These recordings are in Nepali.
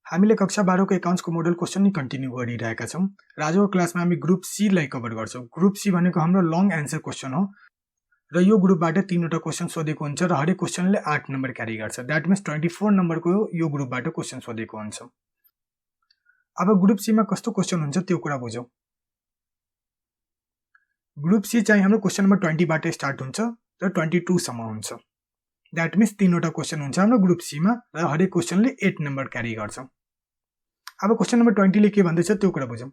हामीले कक्षा 12 को एकाउन्ट्सको मोडल क्वेशन नि कन्टिन्यू गरिरहेका छौं र आजको क्लासमा हामी ग्रुप सी लाई कभर गर्छौं। ग्रुप सी भनेको हाम्रो लङ एन्सर क्वेशन हो र यो ग्रुपबाट 3 वटा क्वेशन सोधेको हुन्छ र हरेक क्वेशनले 8 नम्बर क्यारी गर्छ। दैट मिन्स 24 नम्बरको यो ग्रुपबाट क्वेशन सोधेको हुन्छ। अब ग्रुप सी मा कस्तो क्वेशन हुन्छ त्यो कुरा बुझौं। ग्रुप सी चाहिँ हाम्रो क्वेशन नम्बर 20 बाट स्टार्ट हुन्छ र 22 सम्म हुन्छ। दैट मिन्स 3 वटा क्वेशन हुन्छ हाम्रो ग्रुप सी मा र हरेक क्वेशनले 8 नम्बर क्यारी गर्छ। अब क्वेशन नम्बर 20 ले के भन्दैछ त्यो कुरा बुझौं।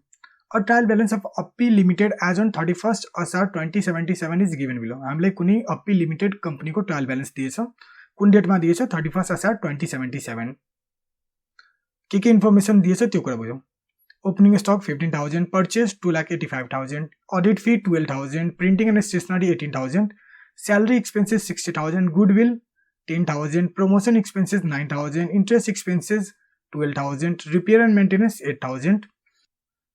A trial balance of Uppy Limited as on 31st Asar 2077 is given below. हामीले कुनै Uppy Limited कम्पनीको ट्रायल ब्यालेन्स दिएछ। कुन डेटमा दिएछ 31st Asar 2077। के इन्फर्मेसन दिएछ त्यो कुरा बुझौं। Opening stock 15000, purchase 2,85,000, audit fee 12,000, printing and stationery 18,000, salary expenses 60,000, goodwill 10,000, promotion expenses 9,000, interest expenses 12,000, repair and maintenance 8,000,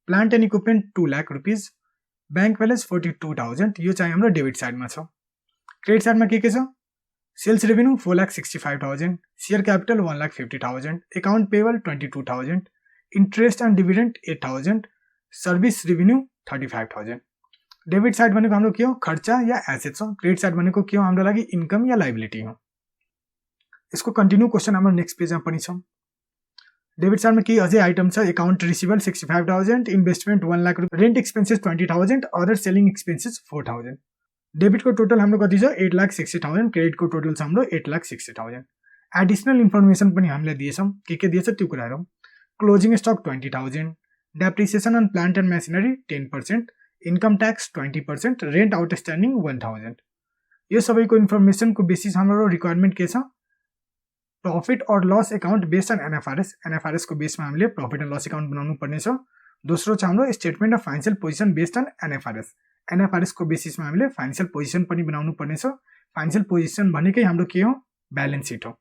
plant and equipment 2 lakh rupees, bank balance 42,000। यो चाहिँ हाम्रो डेबिट साइडमा छ। क्रेडिट साइडमा के छ? Sales revenue 4,65,000, share capital 1,50,000, account payable 22,000, interest and dividend 8,000, service revenue 35,000। Debit side भनेको हाम्रो के हो? खर्चा या एसेट्स हो। क्रेडिट साइड भनेको के हो? हाम्रो लागि इन्कम या लायबिलिटी हो। यसको कन्टिन्यू क्वेशन हाम्रो नेक्स्ट पेजमा पनि छ। डेबिट साइड में अझै आइटम छ। अकाउंट रिसिभल 65,000, इन्भेस्टमेन्ट 1 लाख रुपैयाँ, rent expenses 20,000, other selling expenses 4,000। Debit को टोटल हाम्रो कति छ? 8,60,000, क्रेडिट को टोटल छ हाम्रो 8,60,000। एडिशनल इन्फर्मेसन पनि हामीले दिएछौं। के दिएछ त्यो कुरा हेरौं। Closing stock 20,000, depreciation on plant and machinery 10%, income tax 20%, rent outstanding 1,000। यो सबैको इन्फर्मेसनको बेसिस हाम्रो रिक्वायरमेन्ट के छ? प्रॉफिट और loss account based on NFRS. NFRS को बेस में हामीले प्रॉफिट एंड लॉस अकाउंट बनाउनु पर्ने छ। दोस्रो छ हाम्रो statement of financial position based on NFRS. NFRS को बेसिस में हामीले फाइनान्शियल पोजिसन पनि बनाउनु पर्ने छ। फाइनान्शियल पोजिसन भनेकै हाम्रो के हो? ब्यालेन्स शीट हो।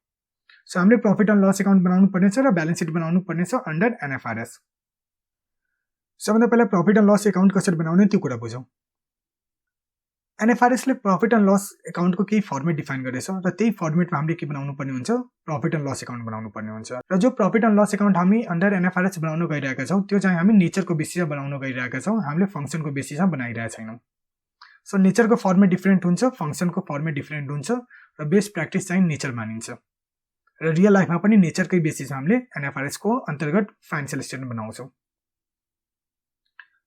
सो हामीले प्रॉफिट एंड लॉस अकाउंट बनाउनु पर्ने छ र ब्यालेन्स शीट बनाउनु पर्ने छ अन्डर एनएफआरएस। सबभन्दा पहिला प्रॉफिट एंड लॉस अकाउंट कसरी बनाउने त्यो कुरा बुझौं। एनएफआरएस ले प्रॉफिट एंड लॉस अकाउंट को केही फर्मेट डिफाइन गरेछ र त्यही फर्मेटमा हामीले के बनाउनु पर्ने हुन्छ? प्रॉफिट एंड लॉस अकाउंट बनाउनु पर्ने हुन्छ। र जो प्रॉफिट एंड लॉस अकाउंट हामी अन्डर एनएफआरएस बनाउन गइरहेका छौं त्यो चाहिँ हामी नेचरको बेसिसमा बनाउन गइरहेका छौं। हामीले फंक्शनको बेसिसमा बनाइरहेका छैनौं। सो नेचरको फर्मेट डिफरेन्ट हुन्छ, फंक्शनको फर्मेट डिफरेन्ट हुन्छ र बेस्ट प्र्याक्टिस चाहिँ नेचर मानिन्छ। र रियल लाइफमा पनि नेचरकै बेसिसमा हामीले एनएफआरएस को अन्तर्गत फाइनान्शियल स्टेटमेन्ट बनाउँछौं।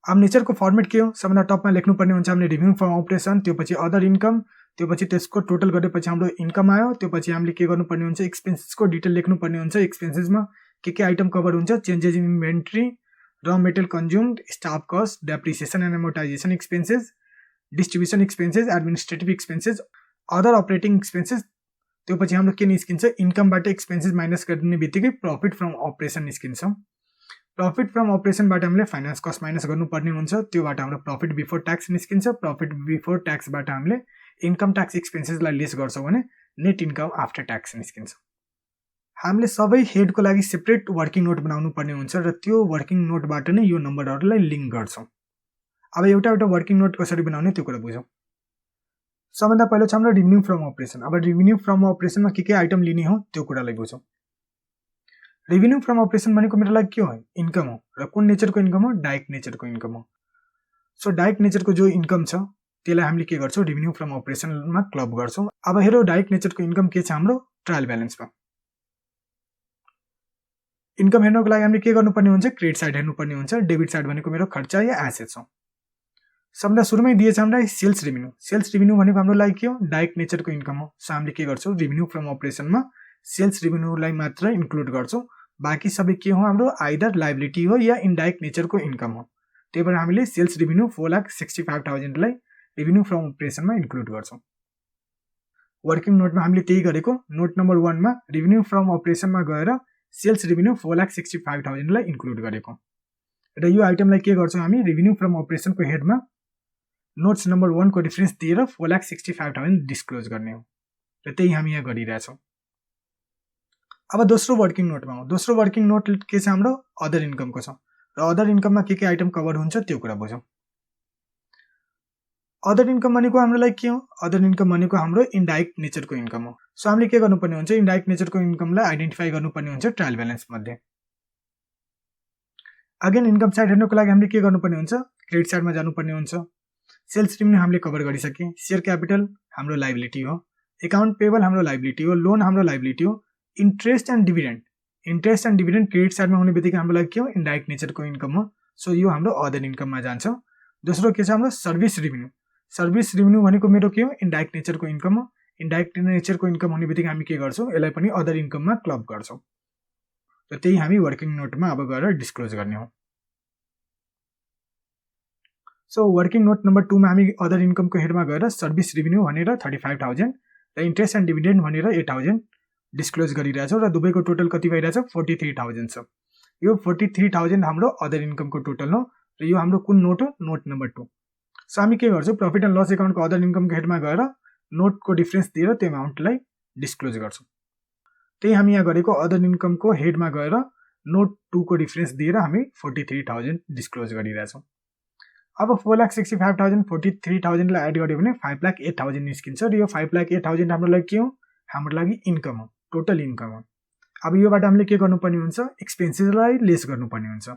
अब नेचर को फर्मेट के हो? सबभन्दा टपमा लेख्नु पर्ने हुन्छ हामीले रेभेन्यू फ्रम अपरेसन, त्यो पछि अदर इन्कम, त्यो पछि त्यसको टोटल गरेपछि हाम्रो इन्कम आयो, त्यो पछि हामीले के गर्नुपर्ने हुन्छ? एक्सपेन्सेसको डिटेल लेख्नु पर्ने हुन्छ। एक्सपेन्सेसमा के आइटम कभर हुन्छ? चेन्जेस इन इन्भेन्ट्री, र material consumed, staff cost, depreciation and amortisation expenses, distribution expenses, administrative expenses, other operating expenses. त्यो पछि हाम्रो के निस्किन्छ? इन्कमबाट एक्सपेन्सेस माइनस गर्ने बित्तिकै प्रॉफिट फ्रम अपरेसन निस्किन्छ। प्रॉफिट फ्रम अपरेसनबाट हामीले फाइनान्स कस्ट माइनस गर्नुपर्ने हुन्छ। त्योबाट हाम्रो प्रॉफिट बिफोर ट्याक्स निस्किन्छ। प्रॉफिट बिफोर ट्याक्सबाट हामीले इन्कम ट्याक्स एक्सपेन्सेसलाई लेस गर्छौं भने नेट इन्कम आफ्टर ट्याक्स निस्किन्छ। हामीले सबै हेडको लागि सेपरेट वर्किङ नोट बनाउनु पर्ने हुन्छ र त्यो वर्किङ नोटबाट नै यो नम्बरहरूलाई लिंक गर्छौं। अब एउटा वर्किङ नोट कसरी बनाउने त्यो कुरा बुझौं। सबभन्दा पहिलो छ हाम्रो रेभेन्यू फ्रम अपरेसन। अब रेभेन्यू फ्रम अपरेसनमा के आइटम लिने हो त्यो कुरालाई बुझौं। रेभेन्यू फ्रम अपरेसन भनेको मेरो लागि के हो? इन्कम हो। र कुन नेचरको इन्कम हो? डाइरेक्ट नेचरको इन्कम हो। सो डाइरेक्ट नेचरको जो इन्कम छ त्यसलाई हामीले के गर्छौं? रेभेन्यू फ्रम अपरेसनमा क्लब गर्छौं। अब हेरौ डाइरेक्ट नेचरको इन्कम के छ हाम्रो? ट्रायल ब्यालेन्समा। इन्कम हेर्नको लागि हामीले के गर्नुपर्ने हुन्छ? क्रेडिट साइड हेर्नुपर्ने हुन्छ। डेबिट साइड भनेको मेरो खर्च या एसेट्स हो। सबभन्दा सुरुमै दिएछ हामीलाई सेल्स रेभेन्यू। सेल्स रेभेन्यू भनेको हाम्रो लागि के हो? डाइरेक्ट नेचरको इन्कम हो। सो हामीले के गर्छौं? रेभेन्यू फ्रम अपरेसनमा सेल्स रेभेन्यूलाई मात्र इन्क्लुड गर्छौं। बाँकी सबै के हो? हाम्रो आइदर लायबिलिटी हो या इनडाइरेक्ट नेचरको इन्कम हो। त्यही भएर हामीले सेल्स रेभेन्यू 4,65,000 लाई रेभेन्यू फ्रम अपरेसनमा इन्क्लुड गर्छौं। वर्किङ नोटमा हामीले त्यही गरेको। नोट नम्बर 1 मा रेभेन्यू फ्रम अपरेसनमा गएर सेल्स रेभेन्यू 4,65,000 लाई इन्क्लुड गरेको। र यो आइटमलाई के गर्छौं हामी? रेभेन्यू फ्रम अपरेसनको हेडमा नोट्स नम्बर 1 को रेफरेन्स दिएर 4,65,000 डिस्क्लोज गर्ने हो। र त्यही हामी यहाँ गरिरहेछौं। अब दोस्रो वर्किङ नोटमा हो। दोस्रो वर्किङ नोट के छ हाम्रो? अदर इन्कमको छ। र अदर इन्कममा के आइटम कभर हुन्छ त्यो कुरा बुझौं। अदर इन्कम भनेको हाम्रो लागि के हो? अदर इन्कम भनेको हाम्रो इनडाइरेक्ट नेचरको इन्कम हो। सो हामीले के गर्नुपर्ने हुन्छ? इनडाइरेक्ट नेचरको इन्कमलाई आइडेन्टिफाई गर्नुपर्ने हुन्छ ट्रायल ब्यालेन्स मध्ये। अगेन इन्कम साइड हेर्नको लागि हामीले के गर्नुपर्ने हुन्छ, क्रेडिट साइडमा जानुपर्ने हुन्छ। सेल्स रेभेन्यू हामीले कभर गरिसके, शेयर क्यापिटल हाम्रो लाइबिलिटी हो, अकाउन्ट पेबल हाम्रो लाइबिलिटी हो, लोन हाम्रो लाइबिलिटी हो, इन्ट्रेस्ट एन्ड डिभिडेन्ड क्रेडिट साइडमा हुने बित्तिकै हाम्रो लागि के हो, इन्डाइरेक्ट नेचरको इन्कम हो। सो यो हाम्रो अदर इन्कममा जान्छ। दोस्रो के छ हाम्रो सर्भिस रेभेन्यू भनेको मेरो के हो, इन्डाइरेक्ट नेचरको इन्कम हो। इन्डाइरेक्ट नेचरको इन्कम हुने बित्तिकै हामी के गर्छौँ, यसलाई पनि अदर इन्कममा क्लब गर्छौँ। र त्यही हामी वर्किङ नोटमा अब गएर डिस्क्लोज गर्ने हो। सो वर्किङ नोट नम्बर 2 मा हामी अदर इन्कमको हेडमा गएर सर्भिस रेभेन्यू भनेर 35,000 र इन्ट्रेस्ट एन्ड डिभिडेन्ड भनेर 8,000 डिस्क्लोज गरिरहेछौँ र दुवैको टोटल कति भइरहेछ, 43,000 छ। यो 43,000 हाम्रो अदर इन्कमको टोटल हो र यो हाम्रो कुन नोट हो, नोट नम्बर 2। सो हामी के गर्छौँ, प्रफिट एन्ड लस एकाउन्टको अदर इन्कमको हेडमा गएर नोटको डिफरेन्स दिएर त्यो अमाउन्टलाई डिस्क्लोज गर्छौँ। त्यही हामी यहाँ गरेको अदर इन्कमको हेडमा गएर नोट 2 को डिफरेन्स दिएर हामी 43,000 डिस्क्लोज गरिरहेछौँ। अब 4,65,000 43,000 लाई एड गर्यो भने 5,08,000 निस्किन्छ र यो 5,08,000 हाम्रो लागि के हो, हाम्रो लागि इन्कम हो, टोटल इन्कम हो। अब योबाट हामीले के गर्नुपर्ने हुन्छ, एक्सपेन्सेसलाई लेस गर्नुपर्ने हुन्छ।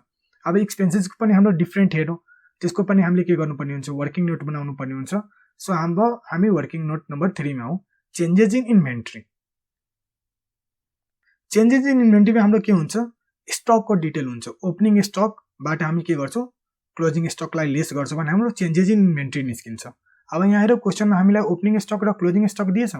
अब एक्सपेन्सेसको पनि हाम्रो डिफ्रेन्ट हेड हो, त्यसको पनि हामीले के गर्नुपर्ने हुन्छ, वर्किङ नोट बनाउनु पर्ने हुन्छ। सो हामी वर्किङ नोट नम्बर 3 मा हो, changes in inventory. Changes in इन्भेन्ट्रीमा हाम्रो के हुन्छ, स्टकको डिटेल हुन्छ। ओपनिङ स्टकबाट हामी के गर्छौँ, क्लोजिङ स्टकलाई लेस गर्छौँ भने हाम्रो चेन्जेस इन इन्भेन्ट्री निस्किन्छ। अब यहाँ हेर क्वेसनमा हामीलाई ओपनिङ स्टक र क्लोजिङ स्टक दिएछ।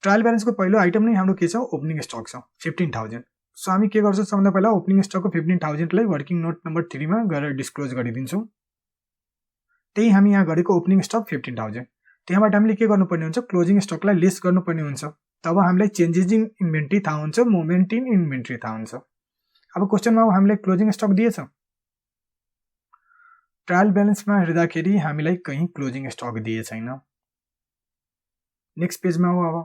ट्रायल ब्यालेन्सको पहिलो आइटम नै हाम्रो के छ, ओपनिङ स्टक छ 15,000। सो हामी के गर्छौँ, सबभन्दा पहिला ओपनिङ स्टकको 15,000 लाई वर्किङ नोट नम्बर 3 मा गएर डिस्क्लोज गरिदिन्छौँ। त्यही हामी यहाँ गरेको ओपनिङ स्टक 15,000, त्यहाँबाट हामीले के गर्नुपर्ने हुन्छ, क्लोजिङ स्टकलाई लेस गर्नुपर्ने हुन्छ। तब हामीलाई चेन्जेस इन इन्भेन्ट्री थाहा हुन्छ, मोमेन्ट इन इन्भेन्ट्री थाहा हुन्छ। अब क्वेसनमा हामीलाई क्लोजिङ स्टक दिएछ, ट्रायल ब्यालेन्समा हेर्दाखेरि हामीलाई कहीँ क्लोजिङ स्टक दिए छैन। नेक्स्ट पेजमा हो, अब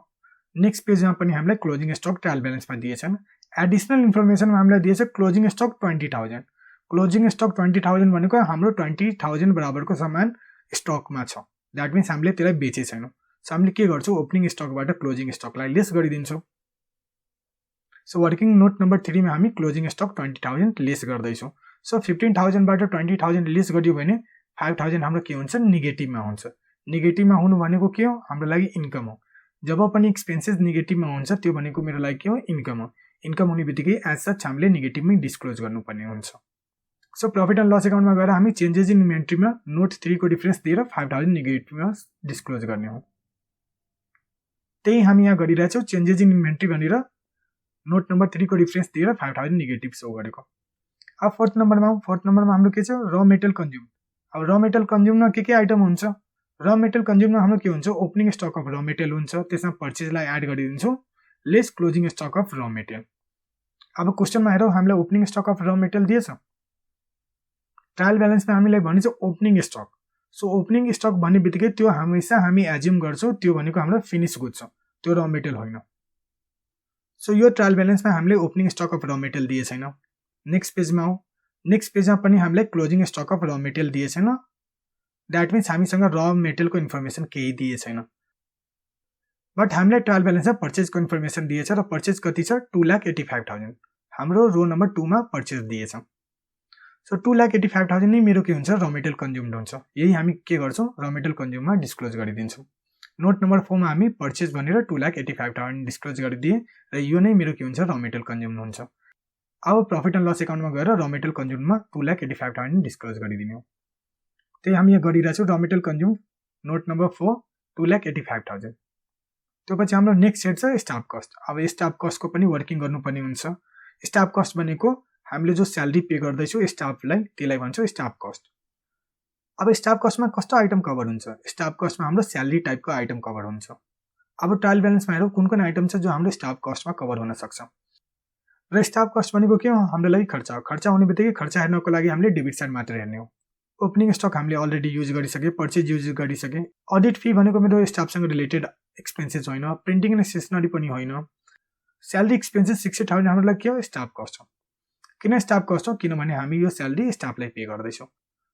नेक्स्ट पेजमा पनि हामीलाई क्लोजिङ स्टक ट्रायल ब्यालेन्समा दिएछन्। एडिसनल इन्फर्मेसनमा हामीलाई दिएछ क्लोजिङ स्टक 20,000। क्लोजिङ स्टक 20,000 भनेको हाम्रो 20,000 बराबरको सामान स्टकमा छ, द्याट मिन्स हामीले त्यसलाई बेचे छैनौँ। सो हामीले के गर्छौँ, ओपनिङ स्टकबाट क्लोजिङ स्टकलाई लेस गरिदिन्छौँ। सो वर्किङ नोट नम्बर 3 मा हामी क्लोजिङ स्टक 20,000 लेस गर्दैछौँ। सो 15,000 बाट 20,000 लेस गरियो भने 5,000 हाम्रो के हुन्छ, नेगेटिभमा हुन्छ। नेगेटिभमा हुनु भनेको के हो, हाम्रो लागि इन्कम हो। जब पनि एक्सपेन्सेस नेगेटिभमा हुन्छ त्यो भनेको मेरो लागि के हो, इन्कम हो। इन्कम हुने बित्तिकै एज सच हामीले नेगेटिभमै डिस्क्लोज गर्नुपर्ने हुन्छ। सो प्रफिट एन्ड लस एकाउन्टमा गएर हामी चेन्जेस इन इन्भेन्ट्रीमा नोट 3 को डिफरेन्स दिएर 5,000 नेगेटिभमा डिस्क्लोज गर्ने हो। त्यही हामी यहाँ गरिरहेछौँ, चेन्जेस इन इन्भेन्ट्री भनेर नोट नम्बर 3 को डिफरेन्स दिएर 5,000 नेगेटिभ सो गरेको। अब फोर्थ नम्बरमा हाम्रो के छ, र मेटेरियल कन्ज्युम। अब र मेटेरियल कन्ज्युममा के आइटम हुन्छ, र मेटेरियल कन्ज्युममा हाम्रो के हुन्छ, opening stock of raw material हुन्छ, त्यसमा पर्चेजलाई एड गरिदिन्छौँ, less closing stock of raw material. अब क्वेसनमा हेरौँ, हामीलाई opening stock of raw material दिएछ, ट्रायल ब्यालेन्समा हामीलाई भनिन्छ opening stock. So opening stock भन्ने बित्तिकै त्यो हमेसा हामी एज्युम गर्छौँ त्यो भनेको हाम्रो फिनिस गुड्स हो, त्यो र मेटेरियल होइन। सो यो ट्रायल ब्यालेन्समा हामीले opening stock of raw material दिए छैन। नेक्स्ट पेजमा हो, नेक्स्ट पेजमा पनि हामीलाई closing stock of raw material दिए छैन, द्याट मिन्स हामीसँग र मेटेरियलको इन्फर्मेसन केही दिए छैन। बट हामीलाई ट्रायल ब्यालेन्समा पर्चेजको इन्फर्मेसन दिएछ र पर्चेज कति छ, 2,85,000 हाम्रो रो नम्बर 2 मा पर्चेज दिएछ। सो 2,85,000 नै मेरो के हुन्छ, र मेटेरियल कन्ज्युम्ड हुन्छ। यही हामी के गर्छौँ, र मेटेरियल कन्ज्युममा डिस्क्लोज गरिदिन्छौँ। नोट नम्बर 4 मा हामी पर्चेज भनेर 2,85,000 डिस्क्लोज गरिदिए र यो नै मेरो के हुन्छ, र मेटेरियल कन्ज्युम्ड हुन्छ। अब प्रफिट एन्ड लस एकाउन्टमा गएर र मेटेरियल कन्ज्युममा 2,85,000 डिस्क्लोज गरिदिने हो। त्यही हामी यहाँ गरिरहेछौँ, र मेटेरियल कन्ज्युम नोट नम्बर 4 2,85,000। त्यो पछि हाम्रो नेक्स्ट सेट छ स्टाफ कस्ट। अब स्टाफ कस्टको पनि वर्किङ गर्नुपर्ने हुन्छ। स्टाफ कस्ट भनेको हामीले जो स्यालेरी पे गर्दैछौँ स्टाफलाई, त्यसलाई भन्छौँ स्टाफ कस्ट। अब स्टाफ कस्टमा कस्तो आइटम कभर हुन्छ, स्टाफ कस्टमा हाम्रो स्यालेरी टाइपको आइटम कभर हुन्छ। अब ट्रायल ब्यालेन्समा हेरौँ कुन कुन आइटम छ जो हाम्रो स्टाफ कस्टमा कभर हुन सक्छ। र स्टाफ कस्ट भनेको के हो, हाम्रो लागि खर्च हुने बित्तिकै खर्च हेर्नको लागि हामीले डेबिट साइड मात्र हेर्ने हो। ओपनिङ स्टक हामीले अलरेडी युज गरिसके, पर्चेज युज गरिसके। अडिट फी भनेको मेरो स्टाफसँग रिलेटेड एक्सपेन्सेस होइन, प्रिन्टिङ एन्ड स्टेसनरी पनि होइन। स्यालेरी एक्सपेन्सेस 60,000 हाम्रो लागि के हो, स्टाफ कस्ट हो। किन स्टाफ कस्ट हो, किनभने हामी यो स्यालेरी स्टाफलाई पे गर्दैछौँ।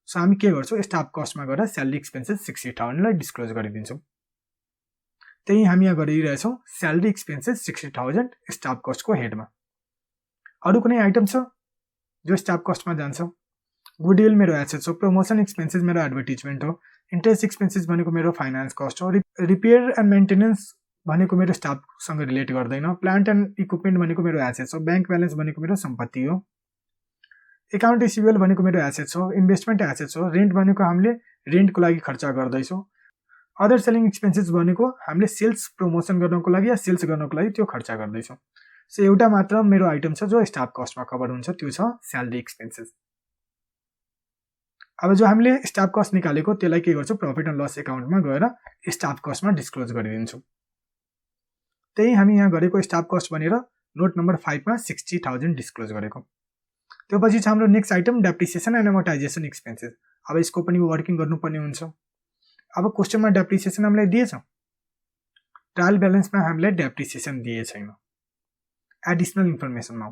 सो हामी के गर्छौँ, स्टाफ कस्टमा गएर स्यालेरी एक्सपेन्सेस 60,000 लाई डिस्क्लोज गरिदिन्छौँ। त्यही हामी यहाँ गरिरहेछौँ, स्यालेरी एक्सपेन्सेस 60,000 स्टाफ कस्टको हेडमा। अरू कुनै आइटम छ, जो स्टाफ कस्टमा जान्छ। गुडविल मेरो एसेट्स हो, प्रमोसन एक्सपेन्सेस मेरो एडभर्टिजमेन्ट हो, इन्ट्रेस्ट एक्सपेन्सेस भनेको मेरो फाइनान्स कस्ट हो, रिपेयर एन्ड मेन्टेनेन्स भनेको मेरो स्टाफसँग रिलेट गर्दैन, प्लान्ट एन्ड इक्विपमेन्ट भनेको मेरो एसेट्स हो, ब्याङ्क ब्यालेन्स भनेको मेरो सम्पत्ति हो, एकाउन्ट रिसिभेबल भनेको मेरो एसेट्स हो, इन्भेस्टमेन्ट एसेट्स हो, रेन्ट भनेको हामीले रेन्टको लागि खर्च गर्दैछौँ, अदर सेलिङ एक्सपेन्सेस भनेको हामीले सेल्स प्रमोसन गर्नको लागि या सेल्स गर्नको लागि त्यो खर्च गर्दैछौँ। सो एउटा मात्र मेरो आइटम छ जो स्टाफ कस्टमा कभर हुन्छ, त्यो छ स्यालेरी एक्सपेन्सेस। अब जो हामीले स्टाफ कस्ट निकालेको त्यसलाई के गर्छौँ, प्रफिट एन्ड लस एकाउन्टमा गएर स्टाफ कस्टमा डिस्क्लोज गरिदिन्छौँ। त्यही हामी यहाँ गरेको स्टाफ कस्ट भनेर नोट नम्बर 5 मा 60,000 डिस्क्लोज गरेको। त्यो पछि छ हाम्रो next item depreciation and amortisation expenses. अब यसको पनि वर्किङ गर्नुपर्ने हुन्छ। अब क्वेशनमा डेप्रिसिएसन हामीलाई दिएछ, ट्रायल ब्यालेन्समा हामीलाई डेप्रिसिएसन दिए छैन। एडिसनल इन्फर्मेसनमा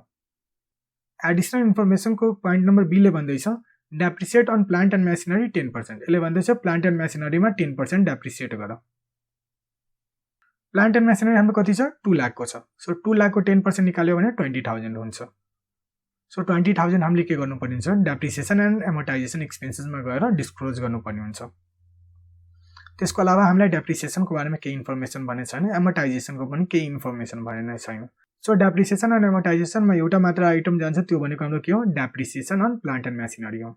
एडिसनल इन्फर्मेसनको पोइन्ट नम्बर बी ले भन्दैछ depreciate on plant and machinery 10%। यसले भन्दैछ प्लान्ट एन्ड मेसिनरीमा 10% डेप्रिसिएट गर। प्लान्ट एन्ड मेसिनरी हाम्रो कति छ, 2 लाख को छ। सो 2 लाख को 10% निकाल्यो भने 20,000 हुन्छ। सो 20,000 हामीले के गर्नुपर्ने हुन्छ, डेप्रिसिएसन एन्ड एमोर्टाइजेसन एक्सपेन्सेसमा गएर डिस्क्लोज गर्नुपर्ने हुन्छ। त्यसको अलावा हामीलाई डेप्रिसिएसनको बारेमा केही इन्फर्मेसन भनेको छैन, एमोर्टाइजेसनको पनि केही इन्फर्मेसन भनेको छैन। सो डेप्रिसिएसन एन्ड एमोर्टाइजेसनमा एउटा मात्र आइटम जान्छ, त्यो भनेको हाम्रो के हो, depreciation on plant and machinery हो।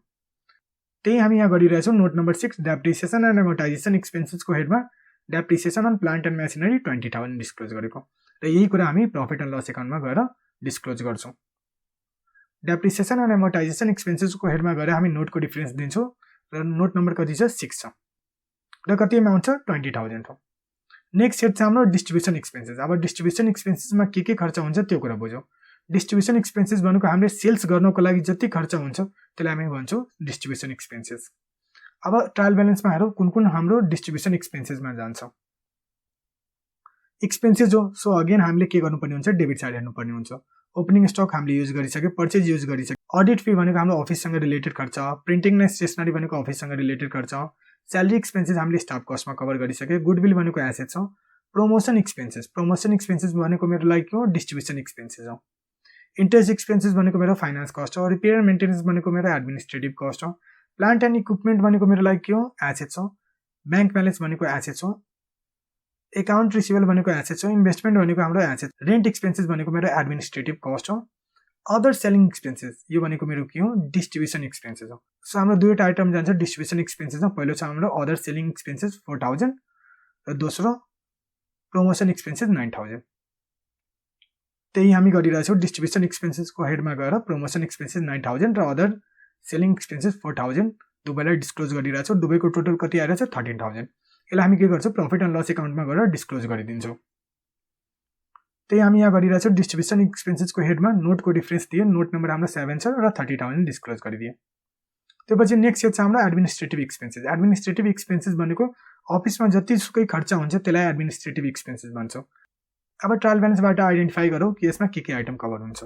त्यही हामी यहाँ गरिरहेछौँ note number 6 depreciation and amortisation एक्सपेन्सेसको हेडमा depreciation on plant and machinery 20,000 disclose गरेको र यही कुरा हामी प्रफिट एन्ड लस एकाउन्टमा गएर डिस्क्लोज गर्छौँ। डेप्रिसिएसन एन्ड एमोर्टाइजेसन एक्सपेन्सेसको हेडमा गएर हामी नोटको डिफरेन्स दिन्छौँ र नोट नम्बर कति छ, 6 छ र कति अमाउन्ट छ, 20,000 हो। नेक्स्ट सेट छ हाम्रो डिस्ट्रिब्युसन एक्सपेन्सेस। अब डिस्ट्रिब्युसन एक्सपेन्सेसमा के खर्च हुन्छ त्यो कुरा बुझौँ। डिस्ट्रिब्युसन एक्सपेन्सेस भनेको हामीले सेल्स गर्नको लागि जति खर्च हुन्छ त्यसलाई हामी भन्छौँ डिस्ट्रिब्युसन एक्सपेन्सेस। अब ट्रायल ब्यालेन्समा हेरौँ कुन कुन हाम्रो डिस्ट्रिब्युसन एक्सपेन्सेसमा जान्छ। एक्सपेन्सेस हो, सो अगेन हामीले के गर्नुपर्ने हुन्छ, डेबिट साइड हेर्नुपर्ने हुन्छ। ओपनिङ स्टक हामीले युज गरिसक्यो, पर्चेज युज गरिसक्यो, अडिट फी भनेको हाम्रो अफिससँग रिलेटेड खर्च, प्रिन्टिङ एन्ड स्टेसनरी भनेको अफिससँग रिलेटेड खर्च, स्यालेरी एक्सपेन्सेस हामीले स्टाफ कस्टमा कभर गरिसक्यो, गुडविल भनेको एसेट्स हो, प्रमोसन एक्सपेन्सेस भनेको मेरो लागि के हो, डिस्ट्रिब्युसन एक्सपेन्सेस हो, इन्ट्रेस्ट एक्सपेन्सेस भनेको मेरो फाइनान्स कस्ट हो, रिपेयर एन्ड मेन्टेनेन्स भनेको मेरो एडमिनिस्ट्रेटिभ कस्ट हो, प्लान्ट एन्ड इक्विपमेन्ट भनेको मेरो लागि के हो, एसेट्स हो, ब्याङ्क ब्यालेन्स भनेको एसेट्स हो, एकाउन्ट रिसिभेबल भनेको एसेट्स हो, इन्भेस्टमेन्ट भनेको हाम्रो एसेट्स, रेन्ट एक्सपेन्सेस भनेको मेरो एडमिनिस्ट्रेटिभ कस्ट हो, अदर सेलिङ एक्सपेन्सेस यो भनेको मेरो के हो, डिस्ट्रिब्युसन एक्सपेन्सेस हो। सो हाम्रो दुईवटा आइटम जान्छ डिस्ट्रिब्युसन एक्सपेन्सेसमा। पहिलो छ हाम्रो अदर सेलिङ एक्सपेन्सेस 4,000 र दोस्रो प्रमोसन एक्सपेन्सेस 9,000। त्यही हामी गरिरहेछौँ डिस्ट्रिब्युसन एक्सपेन्सेसको हेडमा गएर प्रमोसन एक्सपेन्सेस 9,000 र अदर सेलिङ एक्सपेन्सेस 4,000 दुवैलाई डिस्क्लोज गरिरहेछौँ। दुवैको टोटल कति आएर छ, 13,000। यसलाई हामी के गर्छौँ, प्रफिट एन्ड लस एकाउन्टमा गएर डिस्क्लोज गरिदिन्छौँ। त्यही हामी यहाँ गरिरहेछौँ डिस्ट्रिब्युसन एक्सपेन्सेसको हेडमा नोटको डिफरेन्स दिए, नोट नम्बर हाम्रो 7 छ र 30,000 डिस्क्लोज गरिदिए। त्यो पछि नेक्स्ट सेट छ हाम्रो एडमिनिस्ट्रेटिभ एक्सपेन्सेस। एडमिनिस्ट्रेटिभ एक्सपेन्सेस भनेको अफिसमा जतिसुकै खर्च हुन्छ त्यसलाई एडमिनिस्ट्रेटिभ एक्सपेन्सेस भन्छौँ। अब ट्रायल ब्यालेन्सबाट आइडेन्टिफाई गरौँ कि यसमा के आइटम कभर हुन्छ।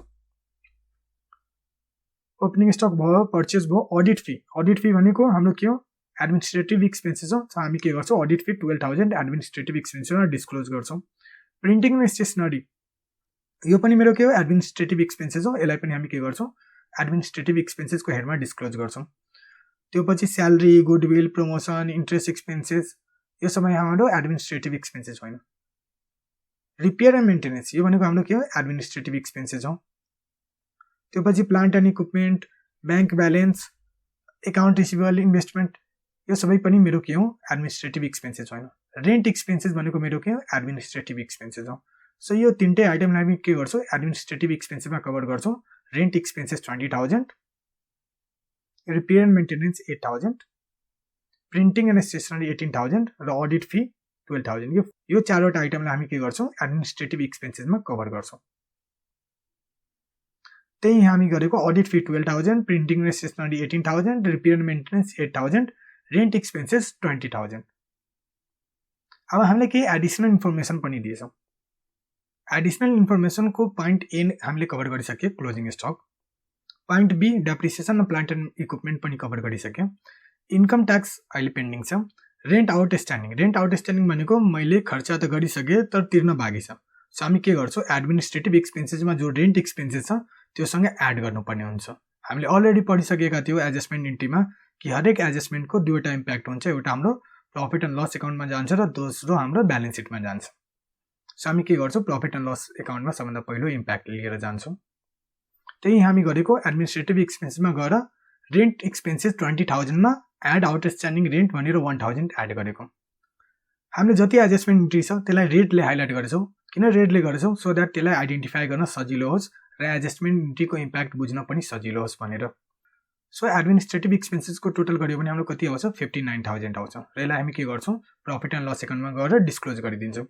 ओपनिङ स्टक भयो, पर्चेज भयो, अडिट फी भनेको हाम्रो के हो, एडमिनिस्ट्रेटिभ एक्सपेन्सेस हो। सो हामी के गर्छौँ, अडिट फी 12,000 एडमिनिस्ट्रेटिभ एक्सपेन्सेसमा डिस्क्लोज गर्छौँ। प्रिन्टिङ एन्ड स्टेसनरी यो पनि मेरो के हो, एडमिनिस्ट्रेटिभ एक्सपेन्सेस हो। यसलाई पनि हामी के गर्छौँ, एडमिनिस्ट्रेटिभ एक्सपेन्सेसको हेडमा डिस्क्लोज गर्छौँ। त्यो पछि salary, goodwill, promotion, interest expenses यो सबै हाम्रो एडमिनिस्ट्रेटिभ एक्सपेन्सेस होइन। रिपेयर एन्ड मेन्टेनेन्स यो भनेको हाम्रो के हो, एडमिनिस्ट्रेटिभ एक्सपेन्सेस हो। त्यो पछि plant and equipment, bank balance, account receivable, investment यो सबै पनि मेरो के हो, एडमिनिस्ट्रेटिभ एक्सपेन्सेस होइन। रेन्ट एक्सपेन्सेस भनेको मेरो के हो, एडमिनिस्ट्रेटिभ एक्सपेन्सेस हो। सो यो तिनटै आइटमलाई हामी के गर्छौँ, एडमिनिस्ट्रेटिभ एक्सपेन्सेसमा कभर गर्छौँ। Rent expenses 20,000, repair and maintenance 8,000, printing and stationery 18,000 र अडिट फी 12,000। यो चारवटा आइटमलाई हामी के गर्छौँ, एडमिनिस्ट्रेटिभ एक्सपेन्सेसमा कभर गर्छौँ। त्यही हामी गरेको audit fee 12,000, printing and stationery 18,000, repair and maintenance 8,000, rent expenses 20,000। अब हामीले केही एडिसनल इन्फर्मेसन पनि दिएछौँ। एडिसनल इन्फर्मेसनको पोइन्ट ए हामीले कभर गरिसक्यो, closing stock. Point B depreciation र प्लान्ट एन्ड इक्विपमेन्ट पनि कभर गरिसक्यो। इन्कम ट्याक्स अहिले पेन्डिङ छ। रेन्ट आउटस्ट्यान्डिङ भनेको मैले खर्च त गरिसकेँ तर तिर्न बाँकी छ। सो हामी के गर्छौँ, एडमिनिस्ट्रेटिभ एक्सपेन्सेसमा जो रेन्ट एक्सपेन्सेस छ त्योसँग एड गर्नुपर्ने हुन्छ। हामीले अलरेडी पढिसकेका थियौँ एडजस्टमेन्ट इन्ट्रीमा कि हरेक एडजस्टमेन्टको दुईवटा इम्प्याक्ट हुन्छ। एउटा हाम्रो प्रफिट एन्ड लस एकाउन्टमा जान्छ र दोस्रो हाम्रो ब्यालेन्स सिटमा जान्छ। सो हामी के गर्छौँ, प्रफिट एन्ड लस एकाउन्टमा सबभन्दा पहिलो इम्प्याक्ट लिएर जान्छौँ। त्यही हामी गरेको एडमिनिस्ट्रेटिभ एक्सपेन्सेसमा गएर रेन्ट एक्सपेन्सेस 20,000 मा एड आउटस्ट्यान्डिङ रेन्ट भनेर 1,000 एड गरेको। हामीले जति एडजस्टमेन्ट इन्ट्री छ त्यसलाई रेडले हाइलाइट गरेछौँ। किन रेडले गरेछौँ? सो द्याट त्यसलाई आइडेन्टिफाई गर्न सजिलो होस् र एडजस्टमेन्ट इन्ट्रीको इम्प्याक्ट बुझ्न पनि सजिलो होस् भनेर। सो एडमिनिस्ट्रेटिभ एक्सपेन्सेसको टोटल गर्यो भने हाम्रो कति आउँछ, 59,000 आउँछ र यसलाई हामी के गर्छौँ, प्रफिट एन्ड लस एकाउन्टमा गएर डिस्क्लोज गरिदिन्छौँ।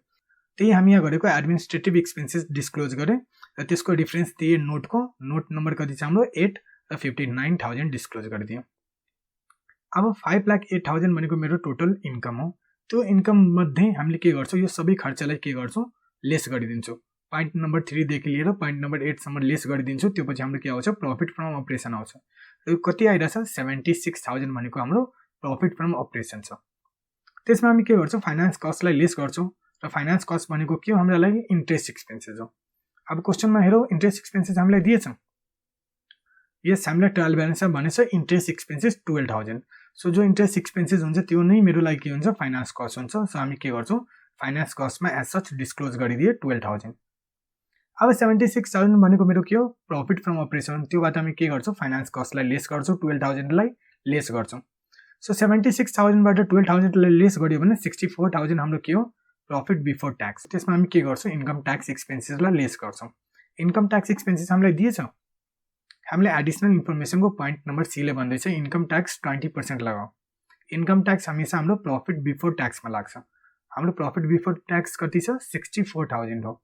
त्यही हामी यहाँ गरेको एडमिनिस्ट्रेटिभ एक्सपेन्सेस डिस्क्लोज गरेँ र त्यसको डिफरेन्स दिए नोटको, नोट नम्बर कति छ हाम्रो 8 र 59,000 डिस्क्लोज गरिदियौँ। अब 5,08,000 भनेको मेरो टोटल इन्कम हो। त्यो इन्कम मध्ये हामीले के गर्छौँ, यो सबै खर्चलाई के गर्छौँ, लेस गरिदिन्छौँ। पोइन्ट नम्बर 3 देखि लिएर पोइन्ट नम्बर 8 सम्म लेस गरिदिन्छौँ। त्यो पछि हाम्रो के आउँछ, प्रफिट फ्रम अपरेसन आउँछ। र यो कति आइरहेछ, 76,000 भनेको हाम्रो प्रफिट फ्रम अपरेसन छ। त्यसमा हामी के गर्छौँ, फाइनान्स कस्टलाई लेस गर्छौँ र फाइनान्स कस्ट भनेको के हो, हाम्रो लागि इन्ट्रेस्ट एक्सपेन्सेस हो। अब क्वेसनमा हेरौँ, इन्ट्रेस्ट एक्सपेन्सेस हामीलाई दिएछ। यस, हामीलाई ट्रायल ब्यालेन्समा भनेछ इन्ट्रेस्ट एक्सपेन्सेस 12,000। सो जो इन्ट्रेस्ट एक्सपेन्सेस हुन्छ त्यो नै मेरो लागि के हुन्छ, फाइनान्स कस्ट हुन्छ। सो हामी के गर्छौँ, फाइनान्स कस्टमा एज सच डिस्क्लोज गरिदिए 12,000। अब 76,000 भनेको मेरो के हो, प्रफिट फ्रम अपरेसन। त्योबाट हामी के गर्छौँ, फाइनान्स कस्टलाई लेस गर्छौँ, 12,000लाई लेस गर्छौँ। सो 76,000बाट 12,000लाई लेस गर्यो भने 64,000 हाम्रो के हो, प्रफिट बिफोर ट्याक्स। त्यसमा हामी के गर्छौँ, इन्कम ट्याक्स एक्सपेन्सेसलाई लेस गर्छौँ। इन्कम ट्याक्स एक्सपेन्सेस हामीलाई दिएछ। हामीले एडिसनल इन्फर्मेसनको पोइन्ट नम्बर सीले भन्दैछ इन्कम ट्याक्स 20% लगाऊ। इन्कम ट्याक्स हमेसा हाम्रो प्रफिट बिफोर ट्याक्समा लाग्छ। हाम्रो प्रफिट बिफोर ट्याक्स कति छ, 64,000 हो।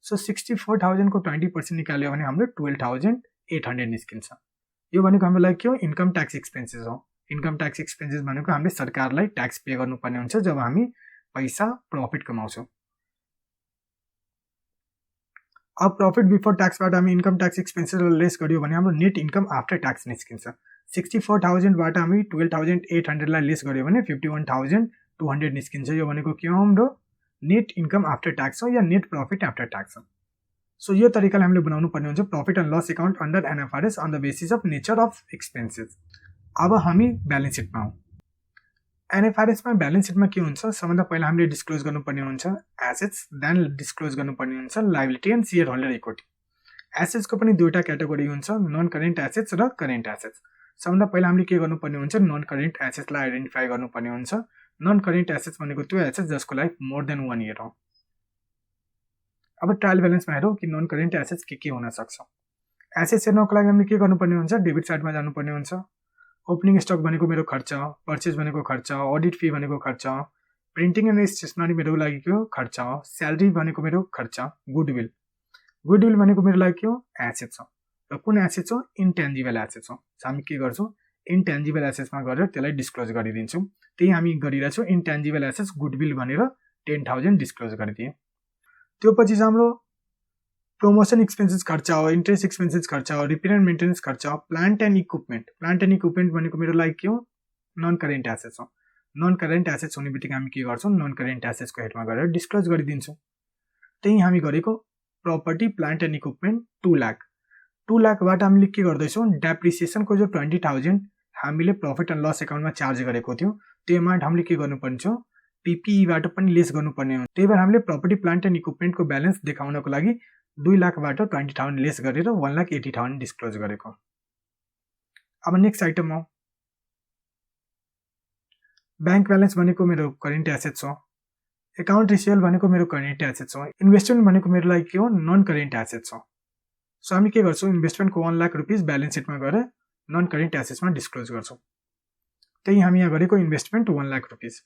सो 64,000 को 20% निकाल्यो भने हाम्रो 12,800 निस्किन्छ। यो भनेको हाम्रो लागि के हो, इन्कम ट्याक्स एक्सपेन्सेस हो। इन्कम ट्याक्स एक्सपेन्सेस भनेको हामीले सरकारलाई ट्याक्स पे गर्नुपर्ने हुन्छ जब हामी पैसा प्रफिट कमाउँछौँ। अब प्रफिट बिफोर ट्याक्सबाट हामी इन्कम ट्याक्स एक्सपेन्सेसलाई लेस गर्यो भने हाम्रो नेट इन्कम आफ्टर ट्याक्स निस्किन्छ। 64,000बाट हामी 12,800लाई लेस गर्यो भने 51,200 निस्किन्छ। यो भनेको के हो, हाम्रो नेट इन्कम आफ्टर ट्याक्स हो या नेट प्रफिट आफ्टर ट्याक्स हो। सो यो तरिकाले हामीले बनाउनु पर्ने हुन्छ profit and loss account under NFRS on the basis of nature of expenses. अब हामी ब्यालेन्स सिटमा आउँ। एनएफआरएसमा ब्यालेन्स सिटमा के हुन्छ, सबभन्दा पहिला हामीले डिस्क्लोज गर्नुपर्ने हुन्छ एसेट्स, देन डिस्क्लोज गर्नुपर्ने हुन्छ liability and share holder equity. एसेट्सको पनि दुईवटा क्याटेगोरी हुन्छ, नन करेन्ट एसेट्स र करेन्ट एसेट्स। सबभन्दा पहिला हामीले के गर्नुपर्ने हुन्छ, नन करेन्ट एसेट्सलाई आइडेन्टिफाई गर्नुपर्ने हुन्छ। नन करेन्ट एसेट्स भनेको त्यो एसेट्स जसको लाइफ मोर देन 1 इयर हो। अब ट्रायल ब्यालेन्समा हेरौँ कि नन करेन्ट एसेट्स के हुन सक्छ। एसेट्स हेर्नको लागि हामीले के गर्नुपर्ने हुन्छ, डेबिट साइडमा जानुपर्ने हुन्छ। ओपनिङ स्टक भनेको मेरो खर्च, पर्चेज भनेको खर्च, अडिट फी भनेको खर्च, प्रिन्टिङ एन्ड स्टेसनरी मेरो लागि के हो, खर्च, स्यालेरी भनेको मेरो खर्च, गुडविल भनेको मेरो लागि के हो, एसेट्स हो। र कुन एसेट्स हो, इन्टेन्जिबल एसेट्स हो। हामी के गर्छौँ, इन्टेन्जिबल एसेट्समा गएर त्यसलाई डिस्क्लोज गरिदिन्छौँ। त्यही हामी गरिरहेछौँ, इन्टेन्जिबल एसेट्स गुडविल भनेर 10,000 डिस्क्लोज गरिदिएँ। त्यो पछि हाम्रो प्रमोसन एक्सपेन्सेस खर्च हो, इन्ट्रेस्ट एक्सपेन्सेस खर्च हो, रिपेयर एन्ड मेन्टेनेन्स खर्च हो, प्लान्ट एन्ड इक्विपमेन्ट भनेको मेरो लागि के हो, नन करेन्ट एसेट्स हो। नन करेन्ट एसेट्स हुने बित्तिकै हामी के गर्छौँ, नन करेन्ट एसेट्सको हेडमा गएर डिस्क्लोज गरिदिन्छौँ। त्यही हामी गरेको property plant and equipment 2 lakh. 2 लाखबाट हामीले के गर्दैछौँ, डेप्रिसिएसनको जो 20,000 हामीले प्रफिट एन्ड लस एकाउन्टमा चार्ज गरेको थियो त्यो एमाउन्ट हामीले के गर्नुपर्छ, पिपिईबाट पनि लेस गर्नुपर्ने हो। त्यही भएर हामीले प्रपर्टी प्लान्ट एन्ड इक्विपमेन्टको ब्यालेन्स देखाउनको लागि 2 लाखबाट 20,000 लेस गरेर 1,80,000 डिस्क्लोज गरेको। अब नेक्स्ट आइटम हो ब्याङ्क ब्यालेन्स भनेको मेरो करेन्ट एसेट्स हो। एकाउन्ट रिसिभेबल भनेको मेरो करेन्ट एसेट्स हो। इन्भेस्टमेन्ट भनेको मेरो लागि के हो, नन करेन्ट एसेट्स हो। सो हामी के गर्छौँ, इन्भेस्टमेन्टको 1 लाख रुपिस ब्यालेन्स सिटमा गएर नन करेन्ट एसेट्समा डिस्क्लोज गर्छौँ। त्यही हामी यहाँ गरेको इन्भेस्टमेन्ट 1 लाख रुपिस।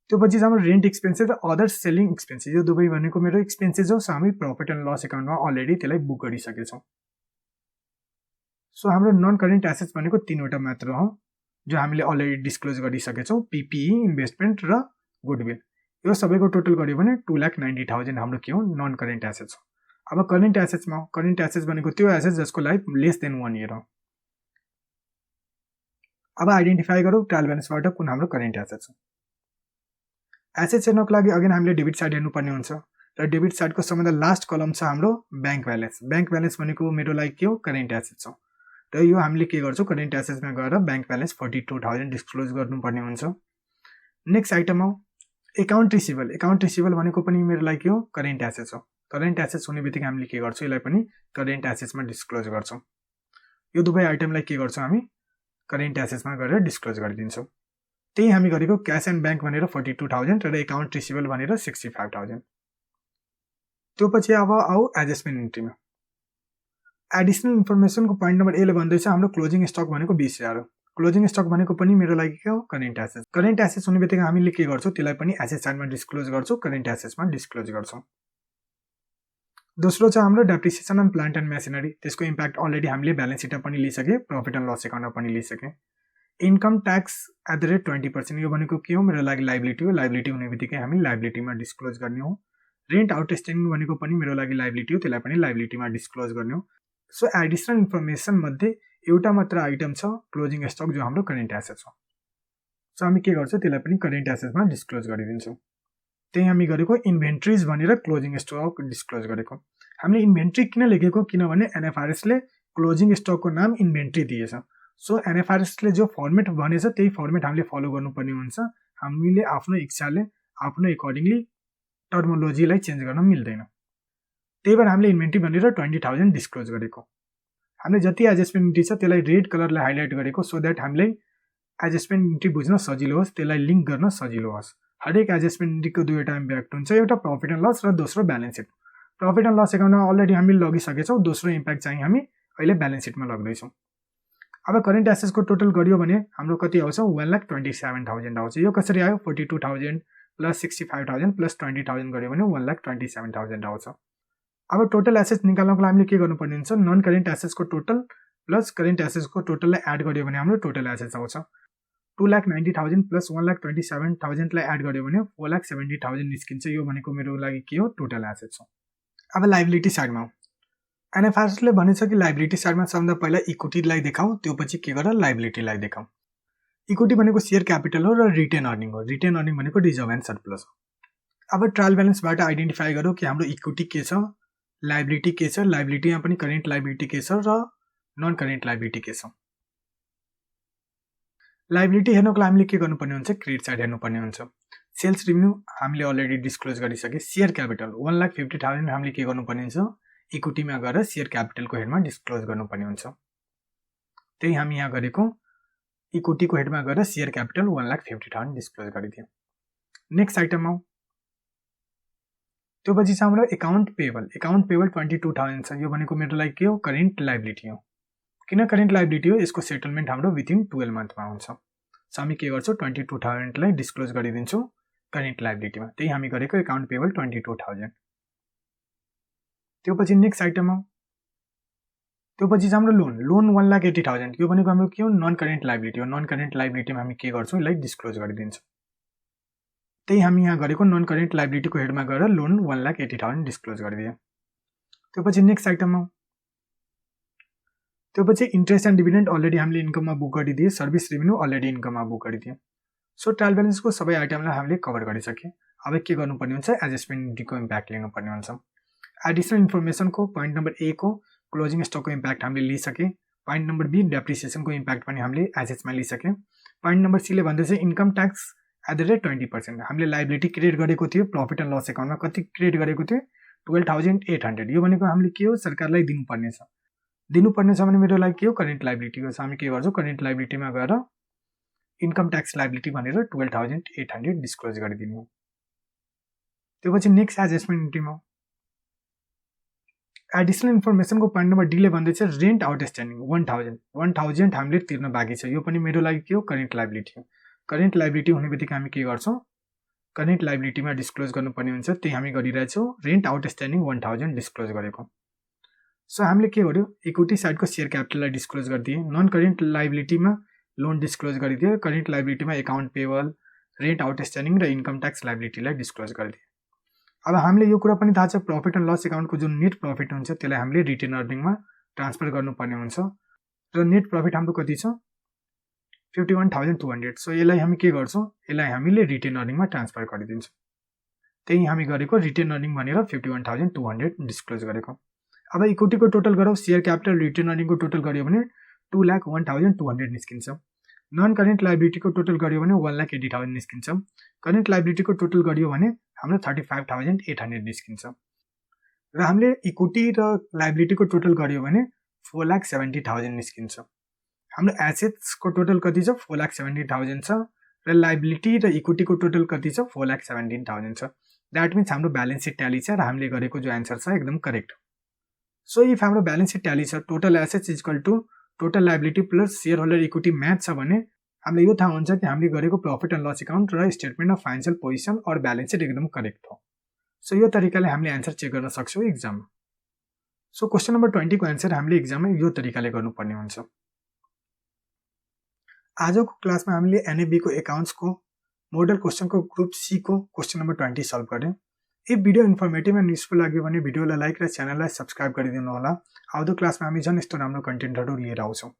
त्यो पछि हाम्रो रेन्ट एक्सपेन्सेस र अदर सेलिङ एक्सपेन्सेस, यो दुवै भनेको मेरो एक्सपेन्सेस हो। सो हामी प्रफिट एन्ड लस एकाउन्टमा अलरेडी त्यसलाई बुक गरिसकेछौँ। सो हाम्रो नन करेन्ट एसेट्स भनेको 3वटा मात्र हो जो हामीले अलरेडी डिस्क्लोज गरिसकेछौँ, पिपिई, इन्भेस्टमेन्ट र गुडविल। यो सबैको टोटल गर्यो भने 2,90,000 हाम्रो के हो, नन करेन्ट एसेट्स हो। अब करेन्ट एसेट्समा, करेन्ट एसेट्स भनेको त्यो एसेट्स जसको लाइफ लेस देन 1 इयर हो। अब आइडेन्टिफाई गरौँ ट्रायल ब्यालेन्सबाट कुन हाम्रो करेन्ट एसेट्स हो। एसेट्स हेर्नको लागि अगेन हामीले डेबिट साइड हेर्नुपर्ने हुन्छ र डेबिट साइडको सबभन्दा लास्ट कलम छ हाम्रो ब्याङ्क ब्यालेन्स। ब्याङ्क ब्यालेन्स भनेको मेरो लागि के हो, करेन्ट एसेट्स हो। र यो हामीले के गर्छौँ करेन्ट एसेट्समा गएर ब्याङ्क ब्यालेन्स 42,000 डिस्क्लोज गर्नुपर्ने हुन्छ। नेक्स्ट आइटम हो एकाउन्ट रिसिभल भनेको पनि मेरो लागि के हो करेन्ट एसेट्स हो। करेन्ट एसेट्स हुने बित्तिकै हामीले के गर्छौँ यसलाई पनि करेन्ट एसेट्समा डिस्क्लोज गर्छौँ। यो दुवै आइटमलाई के गर्छौँ हामी करेन्ट एसेट्समा गएर डिस्क्लोज गरिदिन्छौँ। त्यही हामी गरेको क्यास एन्ड ब्याङ्क भनेर 42,000 र एकाउन्ट रिसिभल भनेर 65,000। त्यो पछि अब आऊ एडजस्टमेन्ट इन्ट्रीमा। एडिसनल इन्फर्मेसनको पोइन्ट नम्बर एले भन्दैछ हाम्रो क्लोजिङ स्टक भनेको 20,000 हो। क्लोजिङ स्टक भनेको पनि मेरो लागि के हो करेन्ट एसेट्स। करेन्ट एसेट्स हुने बित्तिकै हामीले के गर्छौँ त्यसलाई पनि एसेट साइडमा डिस्क्लोज गर्छौँ, करेन्ट एसेट्समा डिस्क्लोज गर्छौँ। दोस्रो छ हाम्रो depreciation on plant and machinery. त्यसको इम्प्याक्ट अलरेडी हामीले ब्यालेन्स सिटमा पनि लिइसके, प्रॉफिट एन्ड लस एकाउन्टमा पनि लिइसके। Income tax at the rate 20%, यो भनेको के हो मेरो लागि लाइबिलिटी हो। लाइबिलिटी हुने बित्तिकै हामी लाइबिलिटीमा डिस्क्लोज गर्ने हो। रेन्ट आउटस्ट्यान्डिङ भनेको पनि मेरो लागि लाइबिलिटी हो, त्यसलाई पनि लाइबिलिटीमा डिस्क्लोज गर्ने हो। सो एडिसनल इन्फर्मेसन मध्ये एउटा मात्र आइटम छ क्लोजिङ स्टक जो हाम्रो करेन्ट एसेट्स हो। सो हामी के गर्छौँ त्यसलाई पनि करेन्ट एसेट्समा डिस्क्लोज गरिदिन्छौँ। त्यही हामी गरेको इन्भेन्ट्रिज भनेर क्लोजिङ स्टक डिस्क्लोज गरेको। हामीले इन्भेन्ट्री किन लेखेको किनभने एनएफआरएसले क्लोजिङ स्टकको नाम इन्भेन्ट्री दिएछ। सो एनएफआरएसले जो फर्मेट भनेछ त्यही फर्मेट हामीले फलो गर्नुपर्ने हुन्छ। हामीले आफ्नो इच्छाले आफ्नो एकर्डिङली टर्मोलोजीलाई चेन्ज गर्न मिल्दैन। त्यही भएर हामीले इन्भेन्ट्री भनेर 20,000 डिस्क्लोज गरेको। हामीले जति एडजस्टमेन्ट इन्ट्री छ त्यसलाई रेड कलरले हाइलाइट गरेको सो द्याट हामीलाई एडजस्टमेन्ट इन्ट्री बुझ्न सजिलो होस्, त्यसलाई लिङ्क गर्न सजिलो होस्। हरेक एडजस्टमेन्ट इन्ट्रीको दुईवटा इम्प्याक्ट हुन्छ, एउटा प्रॉफिट एन्ड लस र दोस्रो balance sheet. Profit and loss एकाउन्टमा अलरेडी हामीले लगिसकेछौँ, दोस्रो इम्प्याक्ट चाहिँ हामी अहिले ब्यालेन्स सिटमा लग्दैछौँ। अब करेन्ट एसेट्सको टोटल गरियो भने हाम्रो कति आउँछ 1,27,000 आउँछ। यो कसरी आयो 42,000 प्लस 65,000 प्लस 20,000 गऱ्यो भने 1,27,000 आउँछ। अब टोटल एसेट्स निकाल्नको लागि हामीले के गर्नुपर्ने हुन्छ नन करेन्ट एसेट्सको टोटल प्लस करेन्ट एसेट्सको टोटललाई एड गर्यो भने हाम्रो टोटल एसेट्स आउँछ 2,90,000 प्लस 1,27,000 लाई एड गर्यो भने 4,70,000 निस्किन्छ। यो भनेको मेरो लागि के हो टोटल एसेट्स हो। अब लाइबिलिटी साइडमा एनएफआरएसले भनेछ कि लाइबिलिटी साइडमा सबभन्दा पहिला इक्विटीलाई देखाऊ, त्यो पछि के गर लाइबिलिटीलाई देखाऊ। इक्विटी भनेको शेयर क्यापिटल हो र रिटेन अर्निङ हो। रिटेन अर्निङ भनेको रिजर्भ एन्ड सरप्लस हो। अब ट्रायल ब्यालेन्सबाट आइडेन्टिफाई गरौँ कि हाम्रो इक्विटी के छ, लाइबिलिटी के छ, लाइबिलिटीमा पनि करेन्ट लाइबिलिटी के छ र नन करेन्ट लाइबिलिटी के छ। लाइबिलिटी हेर्नको लागि हामीले के गर्नुपर्ने हुन्छ क्रेडिट साइड हेर्नुपर्ने हुन्छ। सेल्स रेभेन्यू हामीले अलरेडी डिस्क्लोज गरिसके। शेयर क्यापिटल 1,50,000 हामीले के गर्नुपर्ने हुन्छ इक्विटीमा गएर शेयर क्यापिटलको हेडमा डिस्क्लोज गर्नुपर्ने हुन्छ। त्यही हामी यहाँ गरेको इक्विटीको हेडमा गएर शेयर क्यापिटल 1,50,000 डिस्क्लोज गरिदियौँ। नेक्स्ट आइटम आऊ, त्यो पछि छ हाम्रो एकाउन्ट पेबल। एकाउन्ट पेबल 22,000 छ। यो भनेको मेरो लागि के हो करेन्ट लाइबिलिटी हो। किन करेन्ट लाइबिलिटी हो यसको सेटलमेन्ट हाम्रो विथिन 12 मन्थमा हुन्छ। सो हामी के गर्छौँ 22,000 लाई डिस्क्लोज गरिदिन्छौँ करेन्ट लाइबिलिटीमा। त्यही हामी गरेको एकाउन्ट पेबल 22,000। त्यो पछि नेक्स्ट आइटम आऊ, त्यो पछि हाम्रो लोन 1,80,000। यो भनेको हाम्रो के हो नन करेन्ट लाइबिलिटी हो। नन करेन्ट लाइबिलिटीमा हामी के गर्छौँ यसलाई डिस्क्लोज गरिदिन्छौँ। त्यही हामी यहाँ गरेको नन करेन्ट लाइबिलिटीको हेडमा गएर लोन 1,80,000 डिस्क्लोज गरिदियौँ। त्यो पछि नेक्स्ट आइटम आऊ, त्यो पछि इन्ट्रेस्ट एन्ड डिभिडेन्ड अलरेडी हामीले इन्कममा बुक गरिदिए, सर्भिस रेभेन्यू अलरेडी इन्कममा बुक गरिदियौँ। सो ट्रायल ब्यालेन्सको सबै आइटमलाई हामीले कभर गरिसक्यौँ। अब के गर्नुपर्ने हुन्छ एडजस्टमेन्ट इन्ट्रीको इम्प्याक्ट लिनुपर्ने हुन्छ। एडिसनल इन्फर्मेसनको पोइन्ट नम्बर ए को क्लोजिङ स्टकको इम्प्याक्ट हामीले लिइसक्यौँ। पोइन्ट नम्बर बी डेप्रिसिएसनको इम्प्याक्ट पनि हामीले एसेट्समा लिइसक्यौँ। पोइन्ट नम्बर सीले भन्दैछ income tax at the rate 20%। हामीले लाइबिलिटी क्रिएट गरेको थियो प्रॉफिट एन्ड लस एकाउन्टमा कति क्रिएट गरेको थियो 12,800। यो भनेको हामीले के हो सरकारलाई दिनुपर्ने छ। दिनुपर्ने छ भने मेरो लागि के हो करेन्ट लाइबिलिटी हो। हामी के गर्छौँ करेन्ट लाइबिलिटीमा गएर इन्कम ट्याक्स लाइबिलिटी भनेर 12,800 डिस्क्लोज गरिदिनु। त्यो पछि नेक्स्ट एडजस्टमेन्ट इन्ट्रीमा एडिसनल इन्फर्मेसनको पोइन्ट नम्बर डीले भन्दैछ रेन्ट आउटस्ट्यान्डिङ 1,000 हामीले तिर्न बाँकी छ। यो पनि मेरो लागि के हो करेन्ट लाइबिलिटी हो। करेन्ट लाइबिलिटी हुने बित्तिकै हामी के गर्छौँ करेन्ट लाइबिलिटीमा डिस्क्लोज गर्नुपर्ने हुन्छ। त्यही हामी गरिरहेछौँ रेन्ट आउटस्ट्यान्डिङ 1,000 डिस्क्लोज गरेको। सो हामीले के गर्यो इक्विटी साइडको शेयर क्यापिटललाई डिस्क्लोज गरिदिए, नन करेन्ट लाइबिलिटीमा लोन डिस्क्लोज गरिदिए, करेन्ट लाइबिलिटीमा एकाउन्ट पेबल रेन्ट आउटस्ट्यान्डिङ र इन्कम ट्याक्स लाइबिलिटीलाई डिस्क्लोज गरिदिए। अब हामीले यो कुरा पनि थाहा छ प्रॉफिट एन्ड लस एकाउन्टको जुन नेट प्रॉफिट हुन्छ त्यसलाई हामीले रिटेन अर्निङमा ट्रान्सफर गर्नुपर्ने हुन्छ र नेट प्रॉफिट हाम्रो कति छ 51,200। सो यसलाई हामी के गर्छौँ यसलाई हामीले रिटेन अर्निङमा ट्रान्सफर गरिदिन्छौँ। त्यही हामी गरेको रिटेन अर्निङ भनेर 51,200 डिस्क्लोज गरेको। अब इक्विटीको टोटल गरौँ शेयर क्यापिटल रिटेन अर्निङको टोटल गर्यो भने 2,01,200 निस्किन्छ। नन करेन्ट लाइबिलिटीको टोटल गरियो भने 1,80,000 निस्किन्छ। करेन्ट लाइबिलिटीको टोटल गरियो भने हाम्रो 35,800 निस्किन्छ। र हामीले इक्विटी र लाइबिलिटीको टोटल गरियो भने 4,70,000 निस्किन्छ। हाम्रो एसेट्सको टोटल कति छ 4,70,000 छ र लाइबिलिटी र इक्विटीको टोटल कति छ 4,17,000 छ। द्याट मिन्स हाम्रो ब्यालेन्स सिट ट्याली छ र हामीले गरेको जो एन्सर छ एकदम करेक्ट। सो इफ हाम्रो ब्यालेन्स सिट ट्याली छ total assets equal to total liability plus share holder equity match छ भने हामीले यो थाहा हुन्छ कि हामीले गरेको प्रॉफिट एन्ड लस अकाउन्ट र स्टेटमेन्ट अफ फाइनान्शियल पोजिसन और ब्यालेन्स सिट एकदम करेक्ट हो। सो यो तरिकाले हामीले एन्सर चेक गर्न सक्छौँ एक्जाममा। सो क्वेसन नम्बर 20 को एन्सर हामीले एक्जाममा यो तरिकाले गर्नुपर्ने हुन्छ। आजको क्लासमा हामीले एनएबी को एकाउन्ट्सको मोडल क्वेसनको ग्रुप सी को क्वेसन नम्बर 20 सल्भ गर्यौं। यदि भिडियो इन्फर्मेटिभ एन्ड युजफुल लाग्यो भने भिडियोलाई लाइक र च्यानललाई सब्स्क्राइब गरिदिनु होला। आउँदो क्लासमा हामी झन् यस्तो राम्रो कन्टेन्टहरू लिएर आउँछौँ।